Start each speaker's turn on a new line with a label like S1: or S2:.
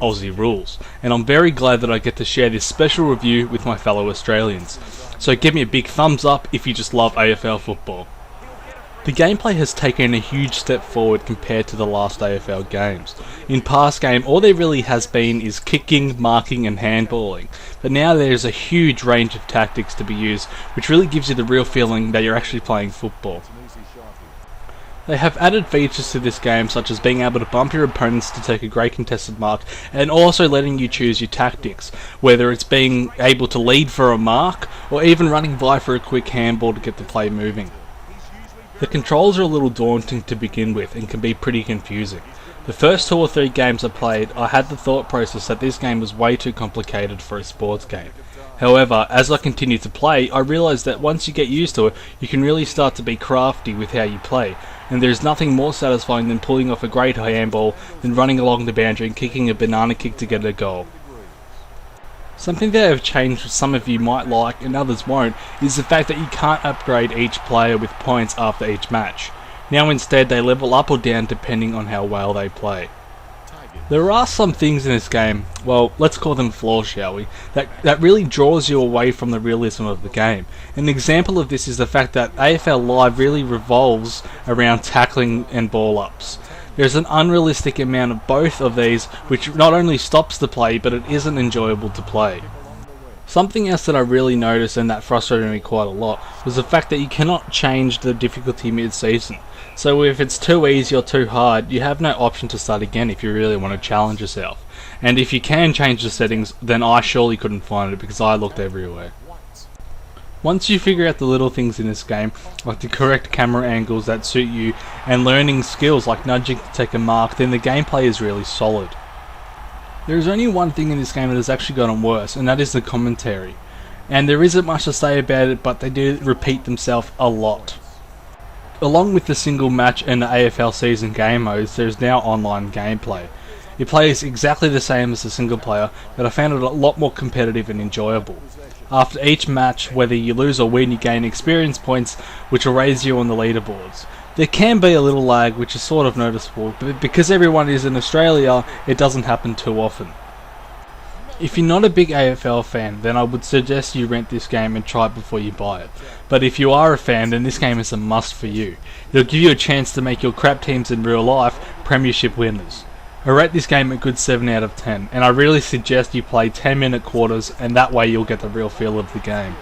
S1: Aussie rules, and I'm very glad that I get to share this special review with my fellow Australians. So give me a big thumbs up if you just love AFL football. The gameplay has taken a huge step forward compared to the last AFL games. In past game, all there really has been is kicking, marking and handballing, but now there's a huge range of tactics to be used, which really gives you the real feeling that you're actually playing football. They have added features to this game, such as being able to bump your opponents to take a great contested mark, and also letting you choose your tactics, whether it's being able to lead for a mark, or even running by for a quick handball to get the play moving. The controls are a little daunting to begin with and can be pretty confusing. The first 2 or 3 games I played, I had the thought process that this game was way too complicated for a sports game. However, as I continued to play, I realised that once you get used to it, you can really start to be crafty with how you play, and there's nothing more satisfying than pulling off a great handball than running along the boundary and kicking a banana kick to get a goal. Something that have changed which some of you might like and others won't is the fact that you can't upgrade each player with points after each match. Now instead they level up or down depending on how well they play. There are some things in this game, well, let's call them flaws, shall we, that really draws you away from the realism of the game. An example of this is the fact that AFL Live really revolves around tackling and ball ups. There's an unrealistic amount of both of these, which not only stops the play, but it isn't enjoyable to play. Something else that I really noticed and that frustrated me quite a lot was the fact that you cannot change the difficulty mid-season. So if it's too easy or too hard, you have no option to start again if you really want to challenge yourself. And if you can change the settings, then I surely couldn't find it because I looked everywhere. Once you figure out the little things in this game, like the correct camera angles that suit you, and learning skills like nudging to take a mark, then the gameplay is really solid. There is only one thing in this game that has actually gotten worse, and that is the commentary. And there isn't much to say about it, but they do repeat themselves a lot. Along with the single match and the AFL season game modes, there is now online gameplay. It plays exactly the same as the single player, but I found it a lot more competitive and enjoyable. After each match, whether you lose or win, you gain experience points, which will raise you on the leaderboards. There can be a little lag, which is sort of noticeable, but because everyone is in Australia, it doesn't happen too often. If you're not a big AFL fan, then I would suggest you rent this game and try it before you buy it. But if you are a fan, then this game is a must for you. It'll give you a chance to make your crap teams in real life premiership winners. I rate this game a good 7 out of 10, and I really suggest you play 10-minute quarters, and that way you'll get the real feel of the game.